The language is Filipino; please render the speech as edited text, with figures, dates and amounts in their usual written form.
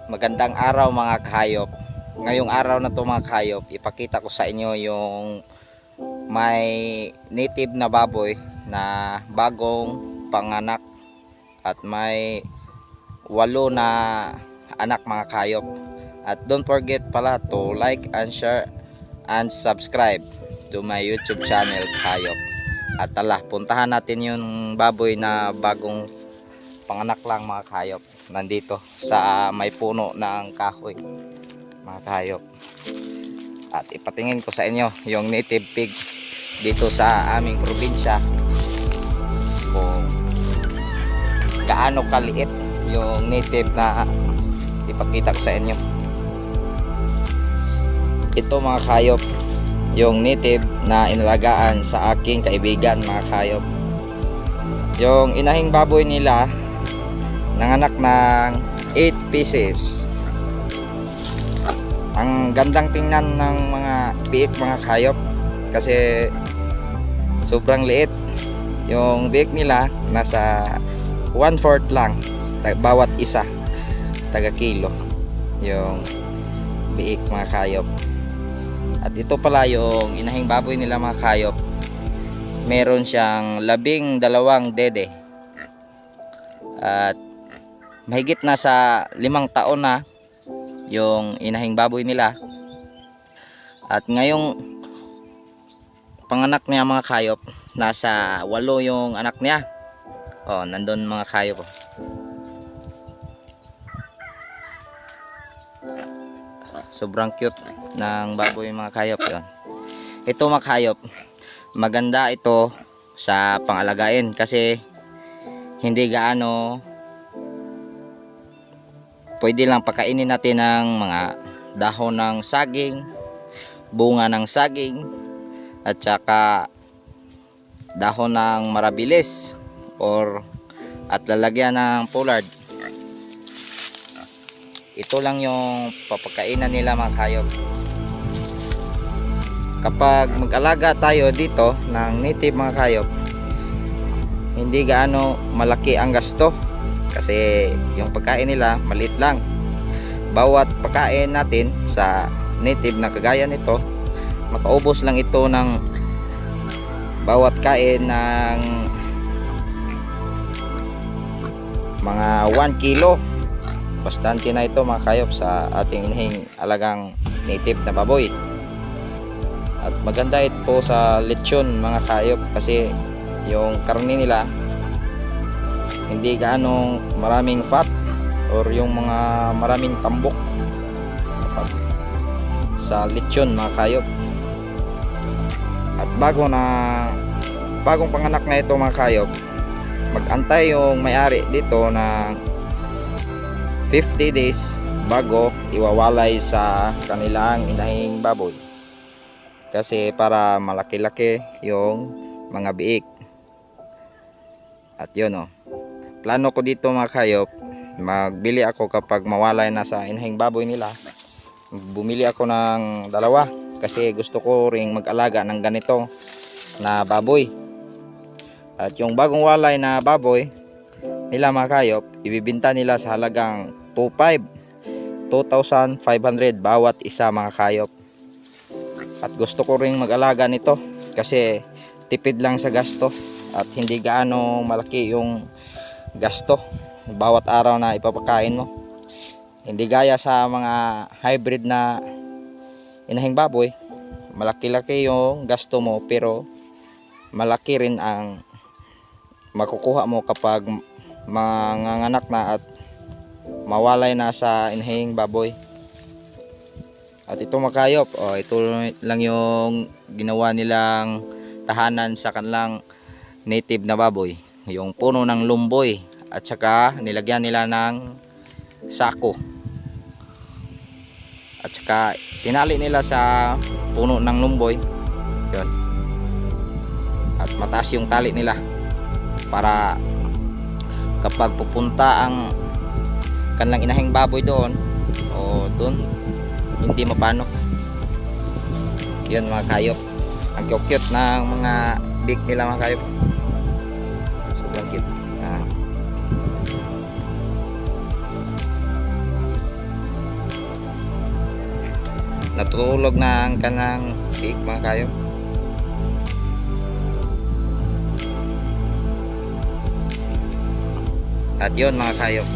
Magandang araw mga kahayop. Ngayong araw na to mga kahayop, ipakita ko sa inyo yung may native na baboy na bagong panganak at may 8 na anak mga kahayop. At don't forget pala to like and share and subscribe to my YouTube channel Kahayop. At tala, puntahan natin yung baboy na bagong panganak lang mga kahayop. Nandito sa may puno ng kahoy mga kahayop. At ipatingin ko sa inyo yung native pig dito sa aming probinsya kung gaano kaliit yung native na ipakita ko sa inyo. Ito mga kahayop yung native na inalagaan sa aking kaibigan mga kahayop. Yung inahing baboy nila nanganak ng 8 pieces. Ang gandang tingnan ng mga biik mga kahayop kasi sobrang liit. Yung biik nila nasa 1/4 lang bawat isa, taga kilo yung biik mga kahayop. At ito pala yung inahing baboy nila mga kahayop, meron siyang 12 dede at mahigit na sa 5 taon na yung inahing baboy nila. At ngayong panganak niya mga kahayop, nasa 8 yung anak niya. Oh, nandun mga kahayop. Sobrang cute ng baboy mga kahayop yun. Ito mga kahayop, maganda ito sa pangalagain kasi hindi gaano pwede lang pakainin natin ng mga dahon ng saging, bunga ng saging, at saka dahon ng marabilis at lalagyan ng pollard. Ito lang yung papakainan nila mga kahayop. Kapag mag-alaga tayo dito ng native mga kahayop, hindi gaano malaki ang gasto kasi yung pagkain nila maliit lang. Bawat pagkain natin sa native na kagaya nito, makaubos lang ito ng bawat kain ng mga 1 kilo. Bastante na ito mga kahayop sa ating inahing alagang native na baboy. At maganda ito sa lechon mga kahayop kasi yung karne nila hindi gaano maraming fat or yung mga maraming tambok kapag sa lechon mga kahayop. At bagong panganak na ito mga kahayop, mag-antay yung may-ari dito ng 50 days bago iwawalay sa kanilang inahing baboy kasi para malaki-laki yung mga biik. At yun o, plano ko dito mga kahayop, magbili ako kapag mawalay na sa inahing baboy nila. Bumili ako ng 2 kasi gusto ko ring mag-alaga ng ganito na baboy. At yung bagong walay na baboy nila mga kahayop, ibibinta nila sa halagang 2,500 bawat isa mga kahayop. At gusto ko ring mag-alaga nito kasi tipid lang sa gasto at hindi gaano malaki yung gasto bawat araw na ipapakain mo. Hindi gaya sa mga hybrid na inahing baboy, malaki-laki yung gasto mo pero malaki rin ang makukuha mo kapag manganganak na at mawalay na sa inahing baboy. At ito mga kahayop, ito lang yung ginawa nilang tahanan sa kanilang native na baboy, yung puno ng lumboy at saka nilagyan nila ng sako at saka tinali nila sa puno ng lumboy yun. At mataas yung tali nila para kapag pupunta ang kanilang inahing baboy doon hindi mapano. Yun mga kahayop, ang cute ng mga big nila mga kahayop. Sobrang cute. Natutulog na ang kanang pig mga kayop. At yun mga kayop,